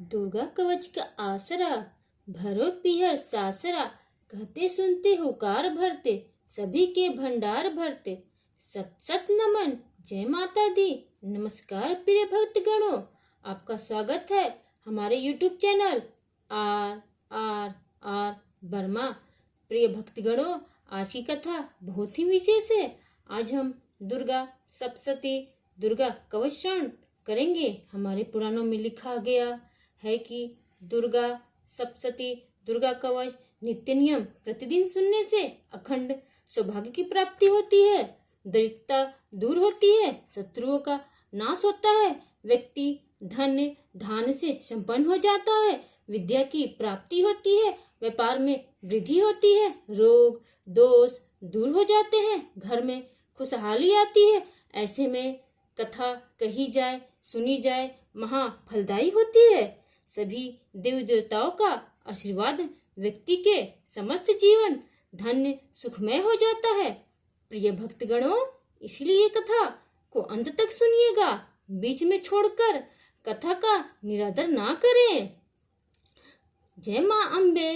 दुर्गा कवच का आसरा, भरो पिहर सासरा। कहते सुनते हुकार भरते, सभी के भंडार भरते। सत सत नमन, जय माता दी। नमस्कार प्रिय भक्त गणों, आपका स्वागत है हमारे YouTube चैनल RRR वर्मा। प्रिय भक्त गणों, आज की कथा बहुत ही विशेष है। आज हम दुर्गा सप्तशती दुर्गा कवच श्रवण करेंगे। हमारे पुराणों में लिखा गया है कि दुर्गा सप्तशती दुर्गा कवच नित्य नियम प्रतिदिन सुनने से अखंड सौभाग्य की प्राप्ति होती है, दरिद्रता दूर होती है, शत्रुओं का नाश होता है, व्यक्ति धन धान से संपन्न हो जाता है, विद्या की प्राप्ति होती है, व्यापार में वृद्धि होती है, रोग दोष दूर हो जाते हैं, घर में खुशहाली आती है। ऐसे में कथा कही जाए, सुनी जाए, महा फलदायी होती है। सभी देवी देवताओं का आशीर्वाद व्यक्ति के समस्त जीवन धन्य सुखमय हो जाता है। प्रिय भक्तगणों, इसलिए कथा को अंत तक सुनिएगा, बीच में छोड़कर कथा का निरादर ना करें। जय मां अम्बे।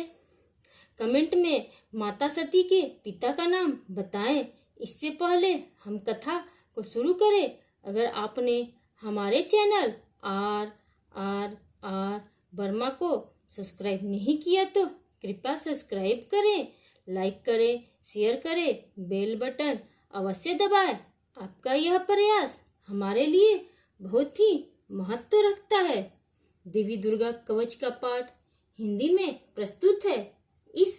कमेंट में माता सती के पिता का नाम बताएं। इससे पहले हम कथा को शुरू करें, अगर आपने हमारे चैनल RRR वर्मा को सब्सक्राइब नहीं किया तो कृपया सब्सक्राइब करें, लाइक करें, शेयर करें, बेल बटन अवश्य दबाएं। आपका यह प्रयास हमारे लिए बहुत ही महत्व रखता है। देवी दुर्गा कवच का पाठ हिंदी में प्रस्तुत है। इस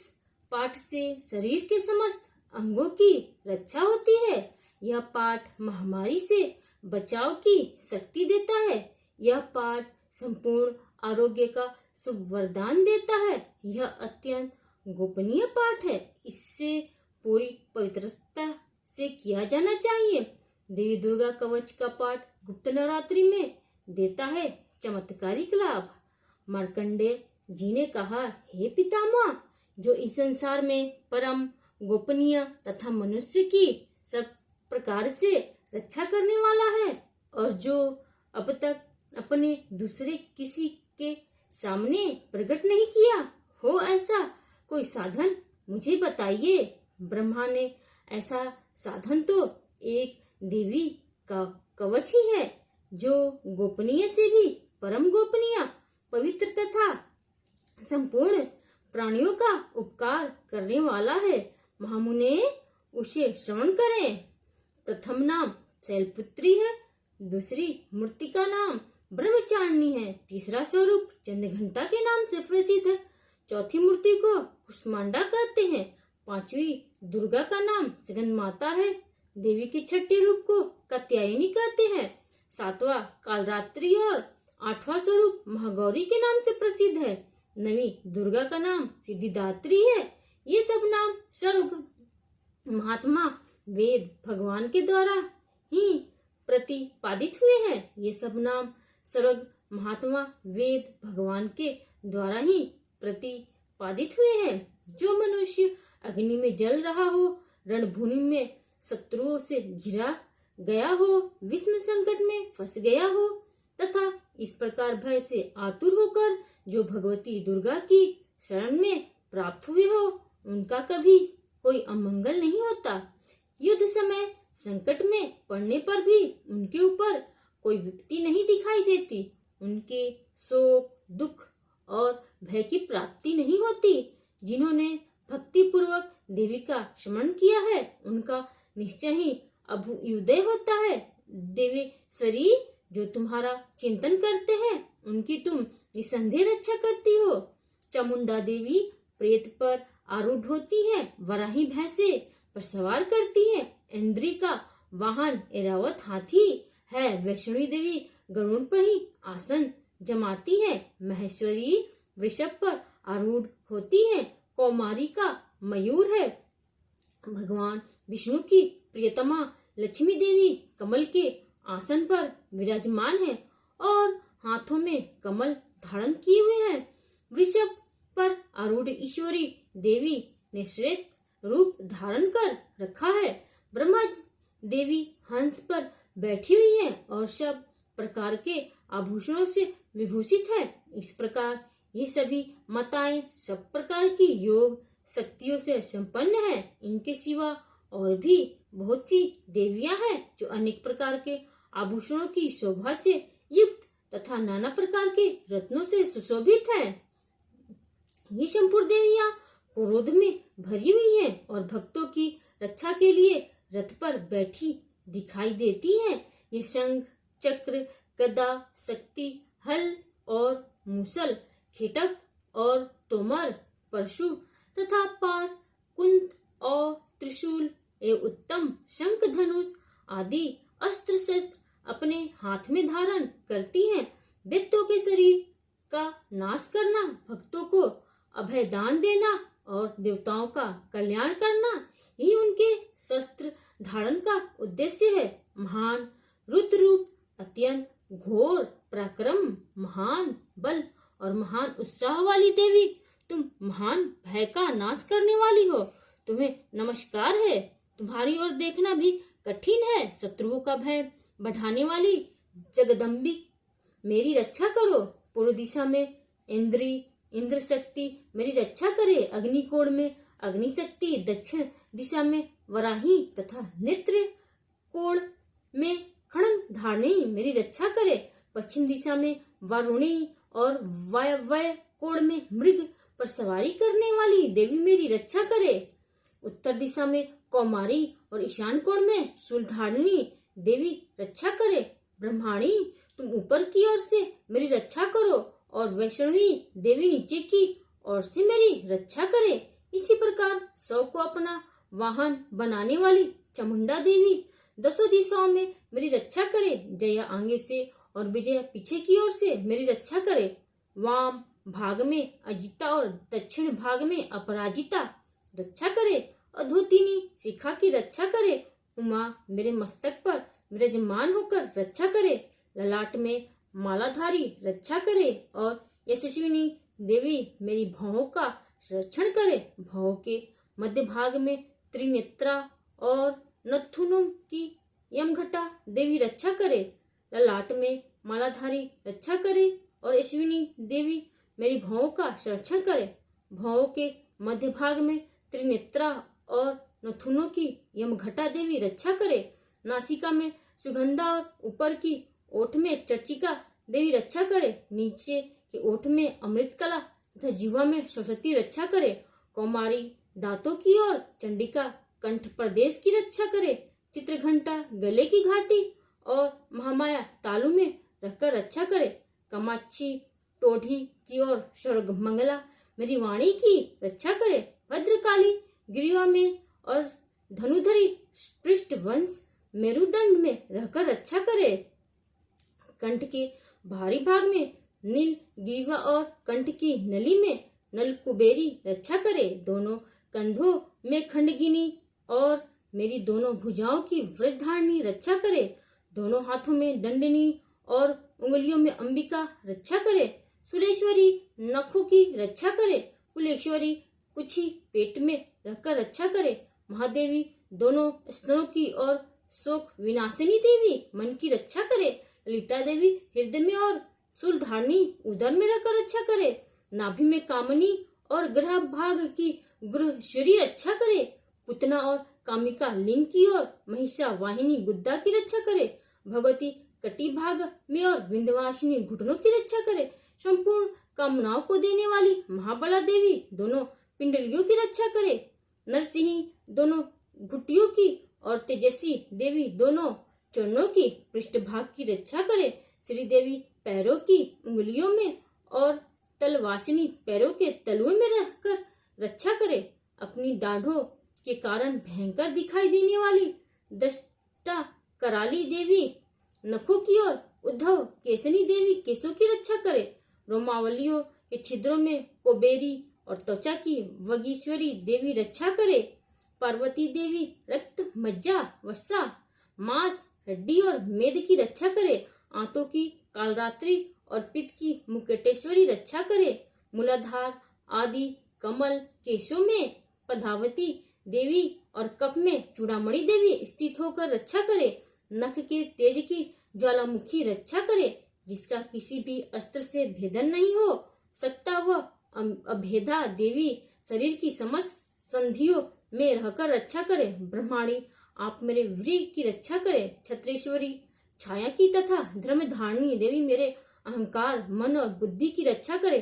पाठ से शरीर के समस्त अंगों की रक्षा होती है। यह पाठ महामारी से बचाव की शक्ति देता है। यह पाठ संपूर्ण आरोग्य का शुभ वरदान देता है। यह अत्यंत गोपनीय पाठ है, इससे पूरी पवित्रता से किया जाना चाहिए। देवी दुर्गा कवच का पाठ गुप्त नवरात्रि में देता है चमत्कारिक लाभ। मार्कंडेय जी ने कहा, हे पितामह, जो इस संसार में परम गोपनीय तथा मनुष्य की सब प्रकार से रक्षा करने वाला है, और जो अब तक अपने दूसरे किसी के सामने प्रकट नहीं किया हो, ऐसा कोई साधन मुझे बताइए। ब्रह्मा ने ऐसा साधन तो एक देवी का कवच ही है, जो गोपनीय से भी परम गोपनीय, पवित्र तथा संपूर्ण प्राणियों का उपकार करने वाला है। महामुने उसे श्रवण करें। प्रथम नाम शैलपुत्री है, दूसरी मूर्ति का नाम ब्रह्मचारिणी है, तीसरा स्वरूप चंद्रघंटा के नाम से प्रसिद्ध है, चौथी मूर्ति को कुष्मांडा कहते हैं, पांचवी दुर्गा का नाम सगंध माता है, देवी के छठे रूप को कात्यायनी कहते हैं, सातवां कालरात्रि और आठवां स्वरूप महागौरी के नाम से प्रसिद्ध है, नवी दुर्गा का नाम सिद्धिदात्री है। ये सब नाम सर्व महात्मा वेद भगवान के द्वारा ही प्रतिपादित हुए हैं। ये सब नाम सर्व महात्मा वेद भगवान के द्वारा ही प्रतिपादित हुए हैं। जो मनुष्य अग्नि में जल रहा हो, रणभूमि में शत्रुओं से घिरा गया हो, विषम संकट में फंस गया हो, तथा इस प्रकार भय से आतुर होकर जो भगवती दुर्गा की शरण में प्राप्त हुए हो, उनका कभी कोई अमंगल नहीं होता। युद्ध समय संकट में पड़ने पर भी उनके ऊपर कोई विपत्ति नहीं दिखाई देती, उनके शोक दुख और भय की प्राप्ति नहीं होती। जिन्होंने भक्ति पूर्वक देवी का स्मरण किया है, उनका निश्चय ही अभ्युदय होता है। देवेश्वरी, जो तुम्हारा चिंतन करते हैं, उनकी तुम निसंदेह रक्षा करती हो। चामुंडा देवी प्रेत पर आरूढ़ होती है, वराही भैंसे पर सवार करती है, इंद्री का वाहन ऐरावत हाथी है, वैष्णवी देवी गरुड़ पर ही आसन जमाती है, महेश्वरी वृषभ पर आरूढ़ होती है, कौमारी का मयूर है, भगवान विष्णु की प्रियतमा लक्ष्मी देवी कमल के आसन पर विराजमान है और हाथों में कमल धारण किए हुए हैं। वृषभ पर आरूढ़ ईश्वरी देवी ने श्वेत रूप धारण कर रखा है। ब्रह्मा देवी हंस पर बैठी हुई है और सब प्रकार के आभूषणों से विभूषित है। इस प्रकार ये सभी माताएं सब प्रकार की योग शक्तियों से संपन्न है। इनके सिवा और भी बहुत सी देवियां हैं जो अनेक प्रकार के आभूषणों की शोभा से युक्त तथा नाना प्रकार के रत्नों से सुशोभित हैं। ये संपूर्ण देवियां क्रोध में भरी हुई हैं और भक्तों की रक्षा के लिए रथ पर बैठी दिखाई देती हैं। ये शंख, चक्र, गदा, शक्ति, हल और मूसल, खिटक और तोमर, परशु तथा पास, कुंत और त्रिशूल एवं उत्तम शंख, धनुष आदि अस्त्र शस्त्र अपने हाथ में धारण करती हैं। दैत्यों के शरीर का नाश करना, भक्तों को अभय दान देना और देवताओं का कल्याण करना ही उनके शस्त्र धारण का उद्देश्य है। महान रुद्र रूप, अत्यंत घोर पराक्रम, महान बल और महान उत्साह वाली देवी, तुम महान भय का नाश करने वाली हो। तुम्हें नमस्कार है। तुम्हारी ओर देखना भी कठिन है। शत्रुओं का भय बढ़ाने वाली जगदम्बिक, मेरी रक्षा करो। पूर्व दिशा में इंद्र शक्ति मेरी रक्षा करे। अग्निकोण में अग्नि शक्ति, दक्षिण दिशा में वराही तथा नेत्र कोण में खड्ग धारणी मेरी रक्षा करे। पश्चिम दिशा में वारुणी और वायव्य कोण में मृग पर सवारी करने वाली देवी मेरी रक्षा करे। उत्तर दिशा में कौमारी और ईशान कोण में शूलधारिणी देवी रक्षा करे। ब्रह्माणी, तुम ऊपर की ओर से मेरी रक्षा करो और वैष्णवी देवी नीचे की ओर से मेरी रक्षा करे। इसी प्रकार 100 को अपना वाहन बनाने वाली चामुंडा देवी 10 दिशाओं में मेरी रक्षा करे। जया आगे से और विजया पीछे की ओर से मेरी रक्षा करे। वाम भाग में अजिता और दक्षिण भाग में अपराजिता रक्षा करे। अधोतिनी शिखा की रक्षा करे। उमा मेरे मस्तक पर विराजमान होकर रक्षा करे। ललाट में मालाधारी रक्षा करे और यशस्विनी देवी मेरी भौहों का संरक्षण करे। भौहों के मध्य भाग में त्रिनेत्रा और नथुनों की यमघटा देवी रक्षा करे। ललाट में मालाधारी रक्षा करे और यशस्विनी देवी मेरी भौहों का संरक्षण करे। भौहों के मध्य भाग में त्रिनेत्रा और नथुनों की यमघटा देवी रक्षा करे। नासिका में सुगंधा और ऊपर की ओठ में चर्चिका देवी रक्षा करे। नीचे के ओठ में अमृतकला तथा जीवा में सरस्वती रक्षा करे। कौमारी दांतों की ओर चंडिका कंठ प्रदेश की रक्षा करे। चित्रघंटा गले की घाटी और महामाया तालू में रखकर रक्षा करे। कामाक्षी टोढ़ी की ओर स्वर्ग मंगला मेरी वाणी की रक्षा करे। भद्रकाली गिरिया में और धनुधरी पृष्ठवंश मेरुदंड में रहकर रक्षा करे। कंठ के भारी भाग में नील ग्रीवा और कंठ की नली में नल कुबेरी रक्षा करे। दोनों कंधों में खंडगिनी और मेरी दोनों भुजाओं की व्रजधारिणी रक्षा करे। दोनों हाथों में दंडनी और उंगलियों में अंबिका रक्षा करे। सुलेश्वरी नखों की रक्षा करे। कुलेश्वरी कुछ ही पेट में रहकर रक्षा करे। महादेवी दोनों स्तनों की और शोक विनाशिनी देवी मन की रक्षा करे। ललिता देवी हृदय में और शूलधारिणी उदर में रहकर रक्षा करे। नाभि में कामनी और ग्रह भाग की गृहश्वरी रक्षा करे। पुतना और कामिका लिंग की और महिषा वाहिनी गुद्दा की रक्षा करे। भगवती कटी भाग में और विंध्यवासिनी घुटनों की रक्षा करे। संपूर्ण कामनाओं को देने वाली महाबला देवी दोनों पिंडलियों की रक्षा करे। नरसिंही दोनों घुटियों की और तेजस्वी देवी दोनों चरणों की पृष्ठभाग की रक्षा करे। श्री देवी पैरों की उंगलियों में और तलवासिनी पैरों के तलुए में रहकर रक्षा करे। अपनी डाढ़ों के कारण भयंकर दिखाई देने वाली दष्टा कराली देवी नखों की और उद्धव केसनी देवी केसों की रक्षा करे। रोमावलियों के छिद्रों में कोबेरी और त्वचा की वगीश्वरी देवी रक्षा करे। पार्वती देवी रक्त, मज्जा, वसा, मांस, हड्डी और मेद की रक्षा करे। आंतों की कालरात्रि और पित्त की मुकुटेश्वरी रक्षा करे। मूलाधार आदि कमल केशों में पद्मावती देवी और कफ में चूड़ामणि देवी स्थित होकर रक्षा करे। नख के तेज की ज्वालामुखी रक्षा करे, जिसका किसी भी अस्त्र से भेदन नहीं हो सकता। वह अभेदा देवी शरीर की समस्त संधियों में रहकर रक्षा करे। ब्रह्माणी, आप मेरे वीर की रक्षा करे। छत्रेश्वरी छाया की तथा धर्मधारिणी देवी मेरे अहंकार, मन और बुद्धि की रक्षा करे।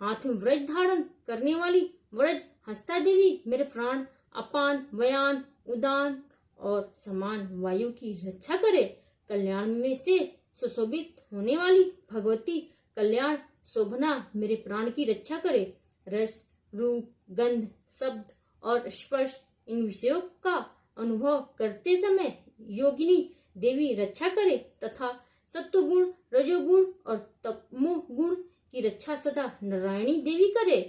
हाथ में व्रज धारण करने वाली व्रज हस्ता देवी मेरे प्राण, अपान, व्यान, उदान और समान वायु की रक्षा करे। कल्याण में से सुशोभित होने वाली भगवती कल्याण शोभना मेरे प्राण की रक्षा करे। रस, रूप, गंध, शब्द और स्पर्श, इन विषयों का अनुभव करते समय योगिनी देवी रक्षा करे तथा सत्वगुण, रजोगुण और तमो गुण की रक्षा सदा नारायणी देवी करे।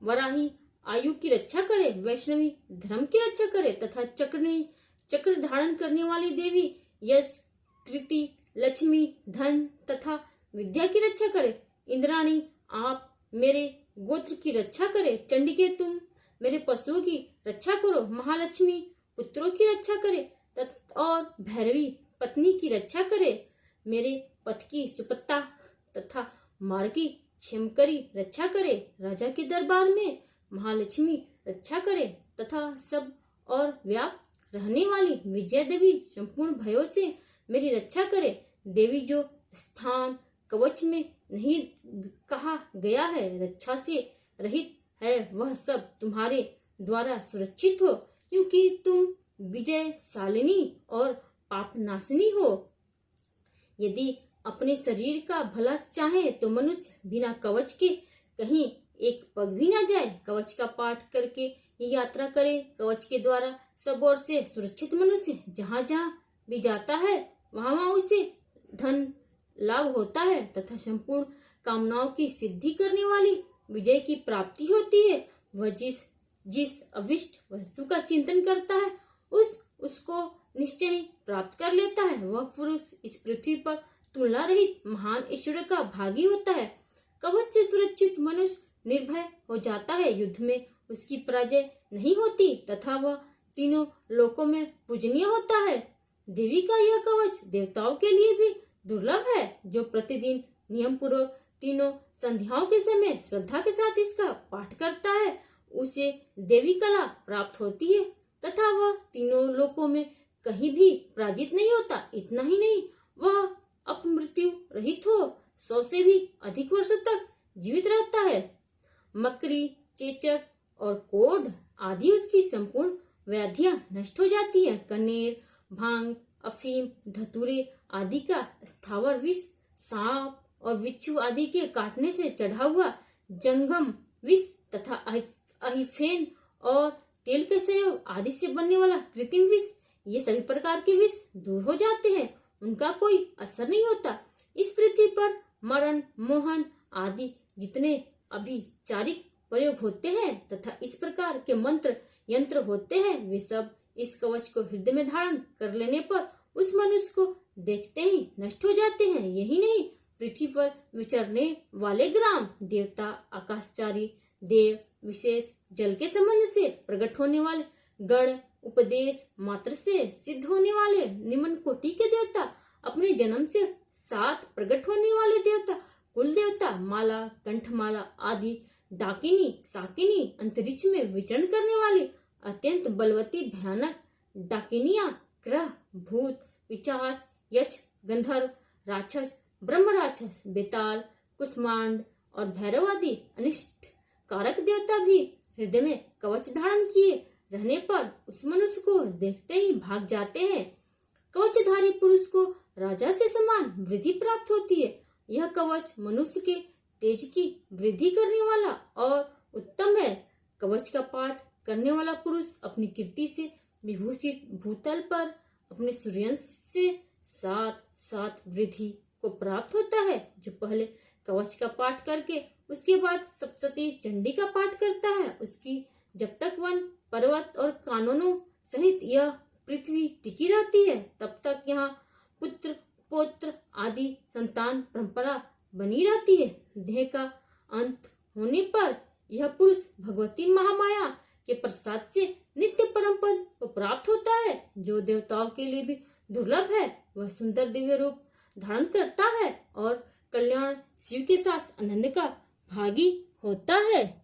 वराही आयु की रक्षा करे, वैष्णवी धर्म की रक्षा करे तथा चक्र धारण करने वाली देवी यश, कृति, लक्ष्मी, धन तथा विद्या की रक्षा करे। इंद्राणी, आप मेरे गोत्र की रक्षा करे। चंडिके, तुम मेरे पशुओं की रक्षा करो। महालक्ष्मी पुत्रों की रक्षा करे और भैरवी पत्नी की रक्षा करे। मेरे पथ की सुपत्ता तथा मार्ग की क्षेमकरी रक्षा करे। राजा के दरबार में महालक्ष्मी रक्षा करे तथा सब और व्याप्त रहने वाली विजय देवी संपूर्ण भयों से मेरी रक्षा करे। देवी, जो स्थान कवच में नहीं कहा गया है, रक्षा से रहित है, वह सब तुम्हारे द्वारा सुरक्षित हो, क्योंकि तुम विजयशालिनी और पापनाशिनी हो। यदि अपने शरीर का भला चाहे तो मनुष्य बिना कवच के कहीं एक पग भी न जाए। कवच का पाठ करके ही यात्रा करे। कवच के द्वारा सब ओर से सुरक्षित मनुष्य जहाँ जहाँ भी जाता है, वहाँ वहाँ उसे धन लाभ होता है तथा संपूर्ण कामनाओं की सिद्धि करने वाली विजय की प्राप्ति होती है। वह जिस अविष्ट वस्तु का चिंतन करता है, उसको निश्चय ही प्राप्त कर लेता है। वह पुरुष इस पृथ्वी पर तुलना रहित महान ईश्वर का भागी होता है। कवच से सुरक्षित मनुष्य निर्भय हो जाता है। युद्ध में उसकी पराजय नहीं होती तथा वह तीनों लोकों में पूजनीय होता है। देवी का यह कवच देवताओं के लिए भी दुर्लभ है। जो प्रतिदिन नियम पूर्वक तीनों संध्याओं के समय श्रद्धा के साथ इसका पाठ करता है, उसे देवी कला प्राप्त होती है तथा वह तीनों लोकों में कहीं भी पराजित नहीं होता। इतना ही नहीं, वह अपमृत्यु रहित हो 100 से भी अधिक वर्षों तक जीवित रहता है। मकरी, चेचक और कोढ़ आदि उसकी संपूर्ण व्याधियां नष्ट हो जाती है। कनेर, भांग, अफीम, धतूरे आदि का स्थावर विष, सांप और बिच्छू आदि के काटने से चढ़ा हुआ जंगम विष तथा अहिफेन और तेल के संयोग आदि से बनने वाला कृत्रिम विष, ये सभी प्रकार के विष दूर हो जाते हैं, उनका कोई असर नहीं होता। इस पृथ्वी पर मरण, मोहन आदि जितने अभिचारिक प्रयोग होते हैं तथा इस प्रकार के मंत्र यंत्र होते हैं, वे सब इस कवच को हृदय में धारण कर लेने पर उस मनुष्य को देखते ही नष्ट हो जाते हैं। यही नहीं, पृथ्वी पर विचरने वाले ग्राम देवता, आकाशचारी देव, विशेष जल के संबंध से प्रकट होने वाले गण, उपदेश मात्र से सिद्ध होने वाले निम्न कोटि के देवता, अपने जन्म से साथ प्रकट होने वाले देवता, कुल देवता, माला, कंठमाला आदि, डाकिनी, साकिनी, अंतरिक्ष में विचरण करने वाली अत्यंत बलवती भयानक डाकिनिया, ग्रह, भूत, पिशाच, यक्ष, गंधर्व, राक्षस, ब्रह्म राक्षस, बेताल, कुष्मांड और भैरव आदि अनिष्ट कारक देवता भी हृदय में कवच धारण किए रहने पर उस मनुष्य को देखते ही भाग जाते हैं। कवचधारी पुरुष को राजा से समान वृद्धि प्राप्त होती है। यह कवच मनुष्य के तेज की वृद्धि करने वाला और उत्तम है। कवच का पाठ करने वाला पुरुष अपनी कीर्ति से विभूषित भूतल पर अपने सूर्यवंश से 7 वृद्धि को प्राप्त होता है। जो पहले कवच का पाठ करके उसके बाद सप्तशती चंडी का पाठ करता है, उसकी जब तक वन, पर्वत और कानूनों सहित यह पृथ्वी टिकी रहती है, तब तक यहाँ पुत्र, पौत्र आदि संतान परंपरा बनी रहती है। देह का अंत होने पर यह पुरुष भगवती महामाया के प्रसाद से नित्य परम पद को प्राप्त होता है, जो देवताओं के लिए भी दुर्लभ है। वह सुंदर दिव्य रूप धारण करता है और कल्याण शिव के साथ आनंद का भागी होता है।